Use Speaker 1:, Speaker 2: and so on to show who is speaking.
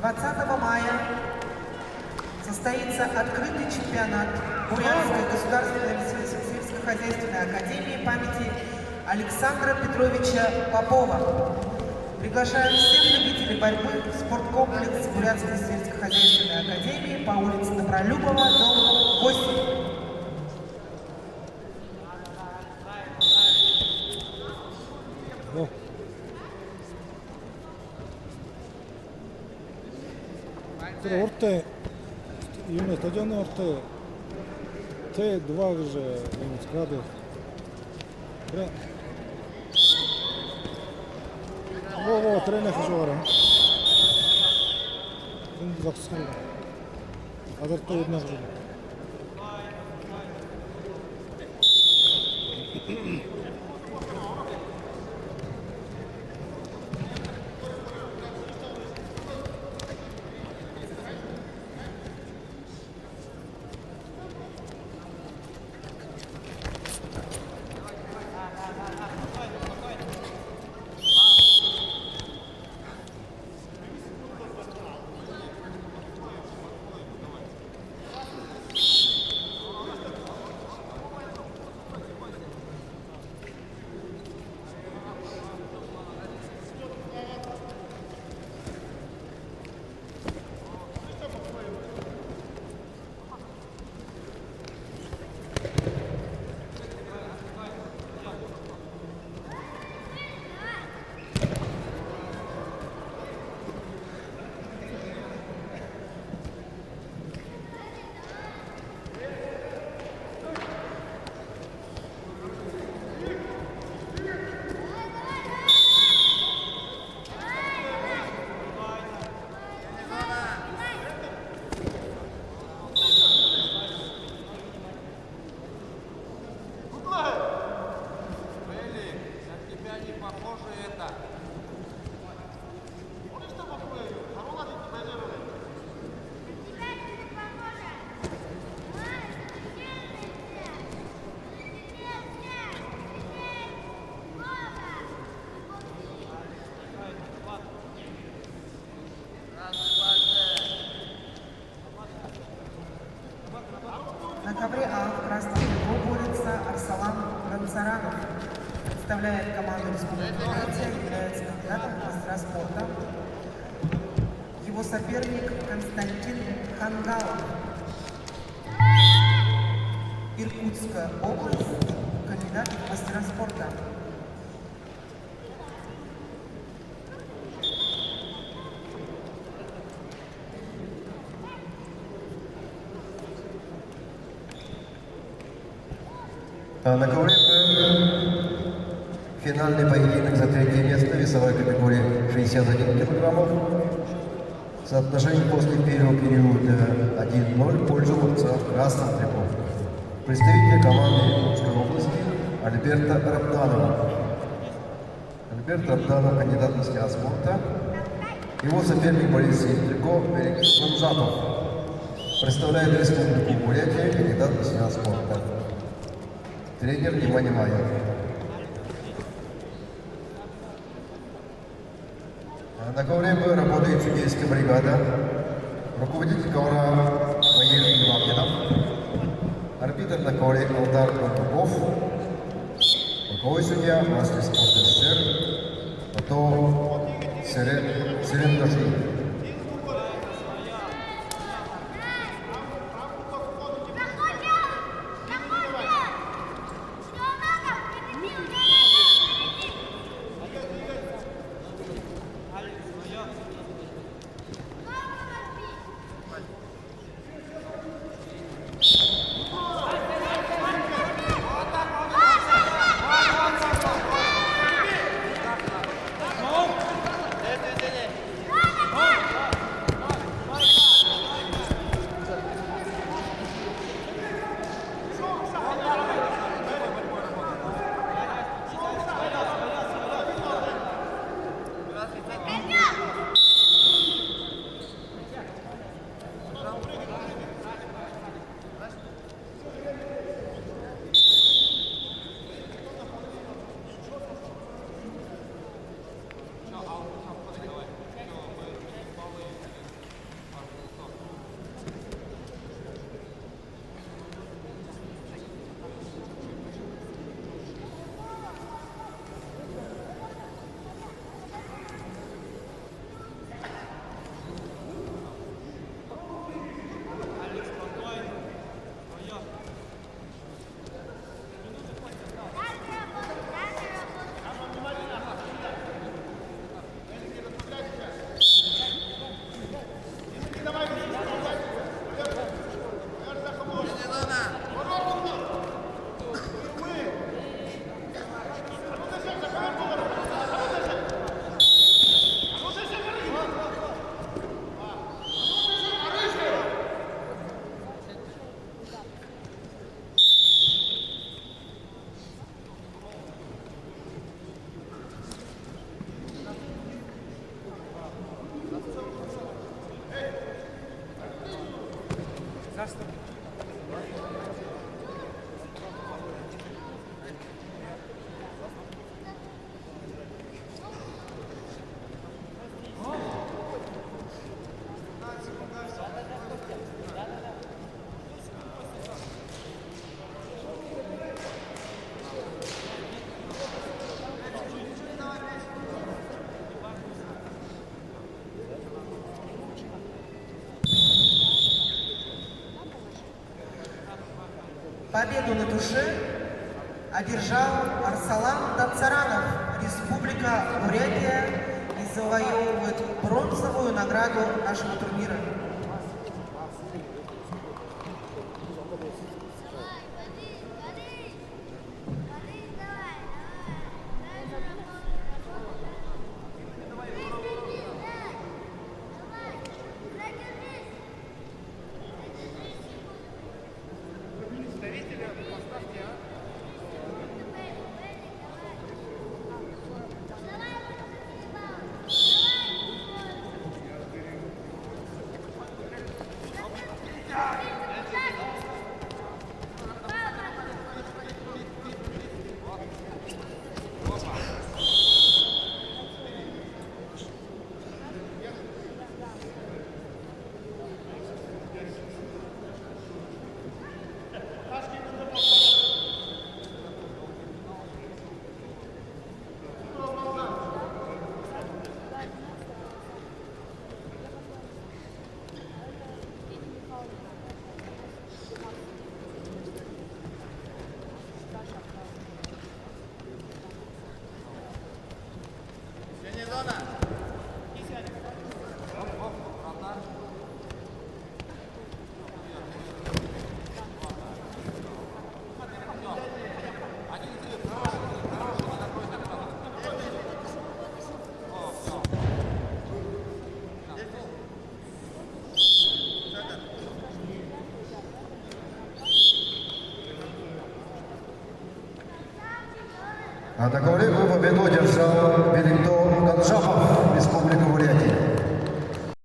Speaker 1: 20 мая состоится открытый чемпионат Бурятской государственной сельскохозяйственной академии памяти Александра Петровича Попова. Приглашаем всех любителей борьбы в спорткомплекс Бурятской сельскохозяйственной академии по улице Добролюбова, дом 8.
Speaker 2: Орте, именно стадион Орте, Т2 же, склады. Во, тренер хожу. Şimdi zaksın. Azartta yedin hocam.
Speaker 1: На ковре А в красном трико борется Арсалан Ранцаранов. Представляет команду Республики Бурятия, является кандидатом в мастера спорта. Его соперник Константин Хангалов. Иркутская область, кандидат в мастера спорта.
Speaker 3: На ковре финальный поединок за третье место, весовая категория 61 килограммов. Соотношение после первого периода 1-0 в пользу борца в красном трико. Представитель команды Иркутской области Альберта Рабданова. Альберт Рабданов, кандидат в мастера спорта. Его соперник борец в трико Берегит Манжатов. Представляет Республику Бурятия, кандидат в мастера спорта. Тренер Внимание Майя. На ковре Б работает судейская бригада. Руководитель ковра Валерий Иванов. Арбитр на ковре Алдар Антуков. Боковой судья мастер спорта СССР. Потом Сирен Дашин.
Speaker 1: Победу на душе одержал Арсалан Танцаранов, Республика Бурятия, и завоевывает бронзовую награду нашего турнира.
Speaker 3: А такую победу одержал Великдо Ганжапов, Республика Бурятия.